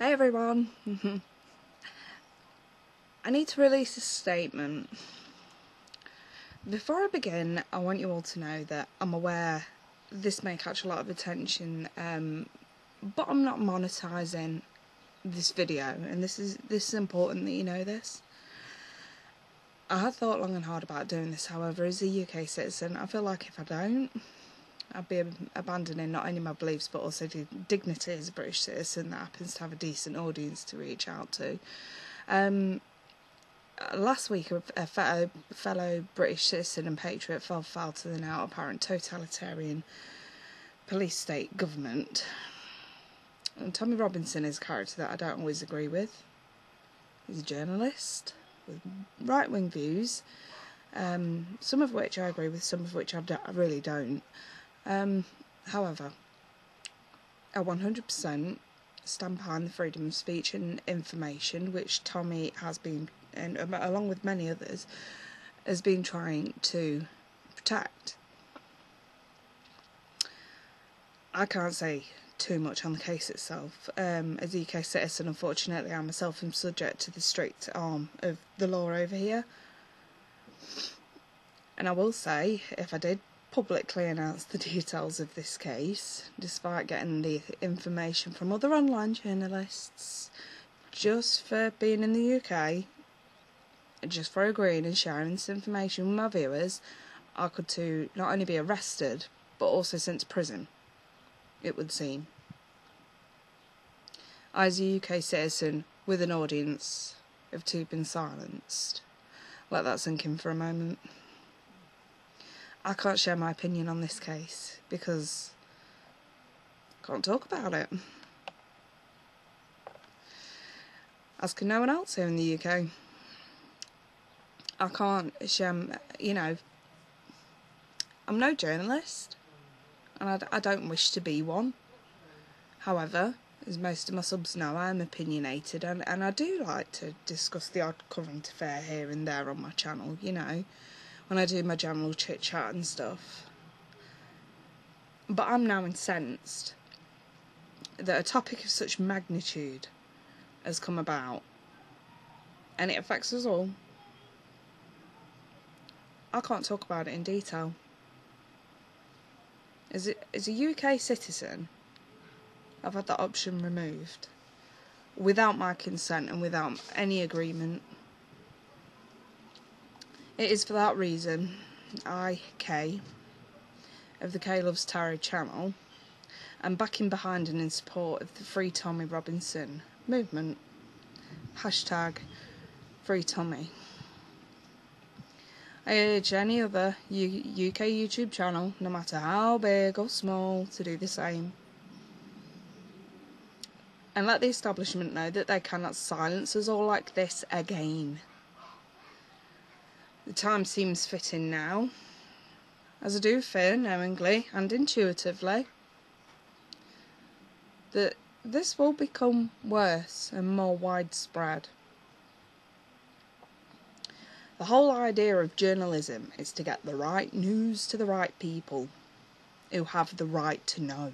Hey everyone. I need to release a statement. Before I begin, I want you all to know that I'm aware this may catch a lot of attention, but I'm not monetising this video, and this is important that you know this. I had thought long and hard about doing this, however, as a UK citizen, I feel like if I don't, I'd be abandoning not only my beliefs but also the dignity as a British citizen that happens to have a decent audience to reach out to. Last week, a fellow British citizen and patriot fell foul to the now apparent totalitarian police state government. And Tommy Robinson is a character that I don't always agree with. He's a journalist with right-wing views, some of which I agree with, some of which I really don't. However, I 100% stand behind the freedom of speech and information, which Tommy has been, and along with many others, has been trying to protect. I can't say too much on the case itself. As a UK citizen, unfortunately, I myself am subject to the strict arm of the law over here. And I will say, if I did publicly announce the details of this case, despite getting the information from other online journalists, just for being in the UK, just for agreeing and sharing this information with my viewers, I could to not only be arrested, but also sent to prison, it would seem. I, as a UK citizen with an audience, have too been silenced. Let that sink in for a moment. I can't share my opinion on this case because I can't talk about it. As can no one else here in the UK. I can't share, I'm no journalist, and I don't wish to be one. However, as most of my subs know, I am opinionated, and I do like to discuss the odd current affair here and there on my channel, when I do my general chit chat and stuff. But I'm now incensed that a topic of such magnitude has come about, and it affects us all. I can't talk about it in detail. As a UK citizen, I've had that option removed without my consent and without any agreement. It is for that reason I, Kay, of the Kay Loves Tarot channel, am backing behind and in support of the Free Tommy Robinson movement. Hashtag FREETOMMY. I urge any other UK YouTube channel, no matter how big or small, to do the same. And let the establishment know that they cannot silence us all like this again. The time seems fitting now, as I do fear knowingly and intuitively, that this will become worse and more widespread. The whole idea of journalism is to get the right news to the right people who have the right to know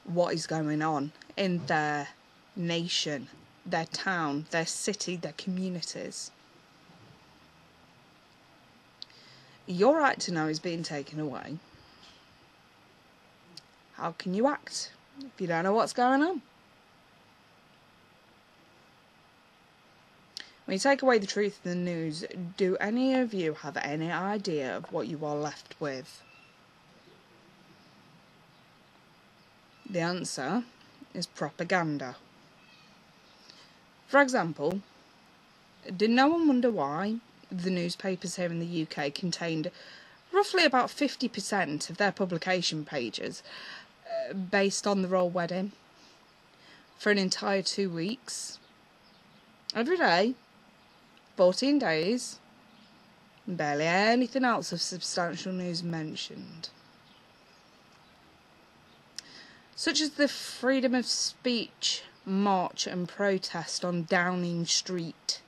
what is going on in their nation, their town, their city, their communities. Your right to know is being taken away. How can you act if you don't know what's going on? When you take away the truth of the news, do any of you have any idea of what you are left with? The answer is propaganda. For example, did no one wonder why the newspapers here in the UK contained roughly about 50% of their publication pages based on the royal wedding for an entire 2 weeks? Every day, 14 days, and barely anything else of substantial news mentioned. Such as the freedom of speech march and protest on Downing Street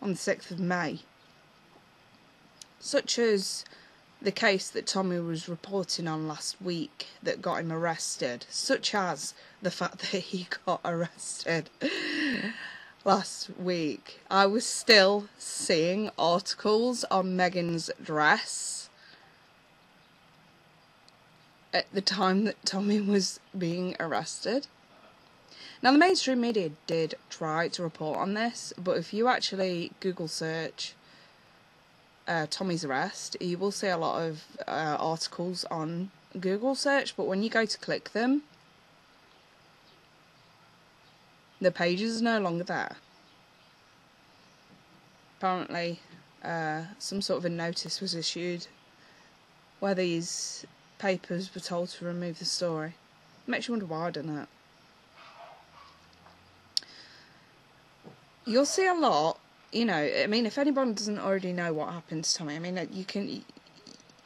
on the 6th of May. Such as the case that Tommy was reporting on last week that got him arrested, such as the fact that he got arrested last week, I was still seeing articles on Megan's dress at the time that Tommy was being arrested. Now, the mainstream media did try to report on this, but if you actually Google search Tommy's arrest, you will see a lot of articles on Google search, but when you go to click them, the pages are no longer there. Apparently, some sort of a notice was issued where these papers were told to remove the story. Makes you wonder why, doesn't it? You'll see a lot, you know, I mean, if anyone doesn't already know what happened to Tommy, I mean, you can,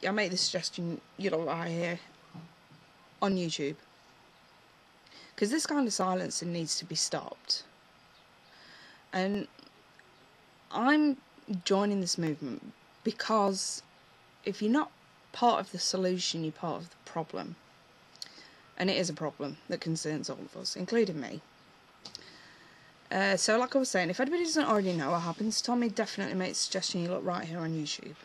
I make the suggestion, you look right here on YouTube. Because this kind of silencing needs to be stopped. And I'm joining this movement because if you're not part of the solution, you're part of the problem. And it is a problem that concerns all of us, including me. So like I was saying, if anybody doesn't already know what happens to Tommy, definitely make the suggestion you look right here on YouTube.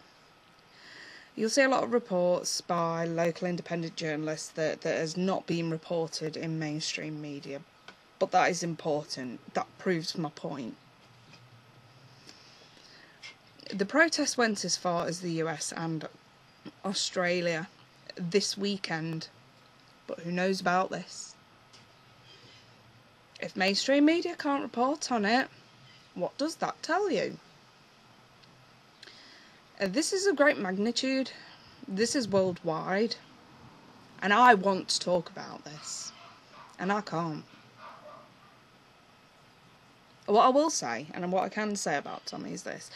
You'll see a lot of reports by local independent journalists that has not been reported in mainstream media. But that is important. That proves my point. The protest went as far as the US and Australia this weekend. But who knows about this? If mainstream media can't report on it, what does that tell you? This is of great magnitude. This is worldwide. And I want to talk about this. And I can't. What I will say, and what I can say about Tommy is this.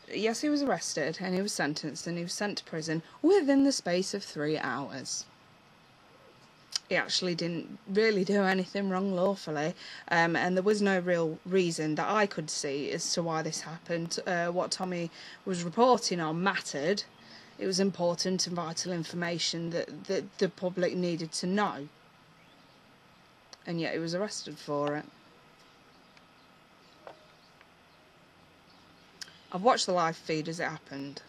Yes, he was arrested and he was sentenced and he was sent to prison within the space of 3 hours. He actually didn't really do anything wrong lawfully, and there was no real reason that I could see as to why this happened. What Tommy was reporting on mattered. It was important and vital information that the public needed to know. And yet he was arrested for it. I've watched the live feed as it happened.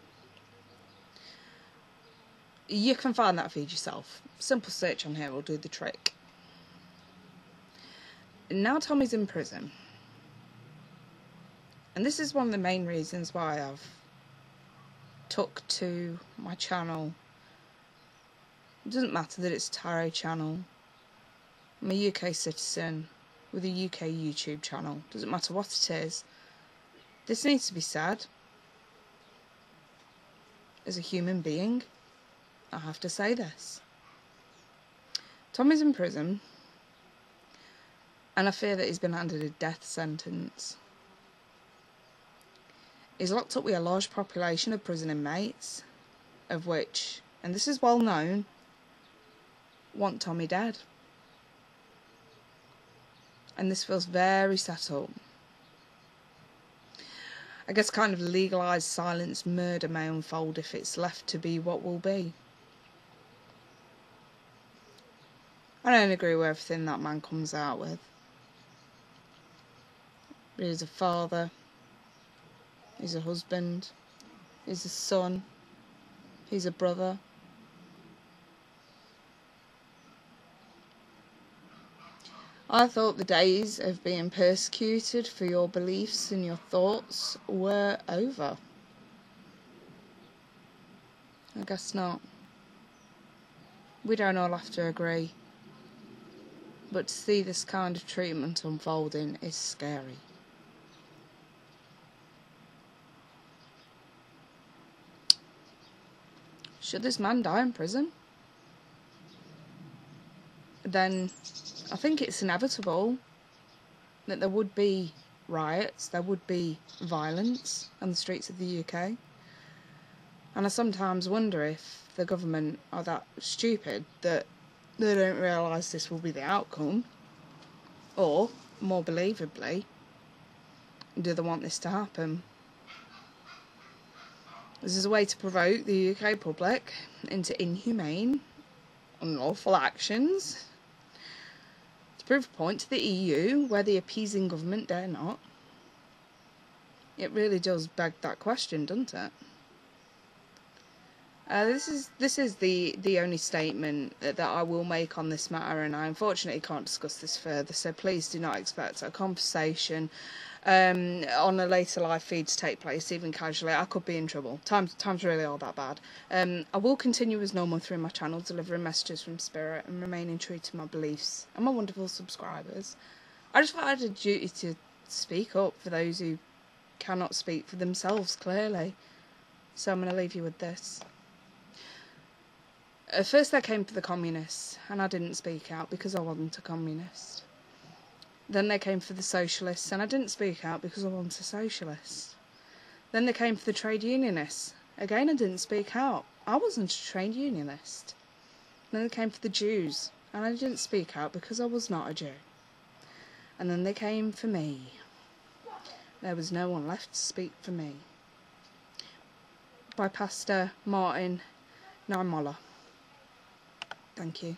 You can find that feed yourself. Simple search on here will do the trick. Now Tommy's in prison. And this is one of the main reasons why I've took to my channel. It doesn't matter that it's a tarot channel. I'm a UK citizen with a UK YouTube channel. Doesn't matter what it is. This needs to be said. As a human being, I have to say this. Tommy's in prison, and I fear that he's been handed a death sentence. He's locked up with a large population of prison inmates, of which, and this is well known, want Tommy dead. And this feels very set up. I guess kind of legalised silence murder may unfold if it's left to be what will be. I don't agree with everything that man comes out with. But he's a father. He's a husband. He's a son. He's a brother. I thought the days of being persecuted for your beliefs and your thoughts were over. I guess not. We don't all have to agree. But to see this kind of treatment unfolding is scary. Should this man die in prison? Then I think it's inevitable that there would be riots, there would be violence on the streets of the UK. And I sometimes wonder if the government are that stupid that they don't realise this will be the outcome. Or, more believably, do they want this to happen? This is a way to provoke the UK public into inhumane, unlawful actions, to prove a point to the EU where the appeasing government dare not. It really does beg that question, doesn't it? This is the only statement that I will make on this matter, and I unfortunately can't discuss this further, so please do not expect a conversation on a later live feed to take place, even casually. I could be in trouble. Times really are that bad. I will continue as normal through my channel, delivering messages from spirit and remaining true to my beliefs and my wonderful subscribers. I just felt I had a duty to speak up for those who cannot speak for themselves, clearly. So I'm going to leave you with this. First they came for the communists, and I didn't speak out because I wasn't a communist. Then they came for the socialists, and I didn't speak out because I wasn't a socialist. Then they came for the trade unionists. Again, I didn't speak out. I wasn't a trade unionist. Then they came for the Jews, and I didn't speak out because I was not a Jew. And then they came for me. There was no one left to speak for me. By Pastor Martin Niemöller. Thank you.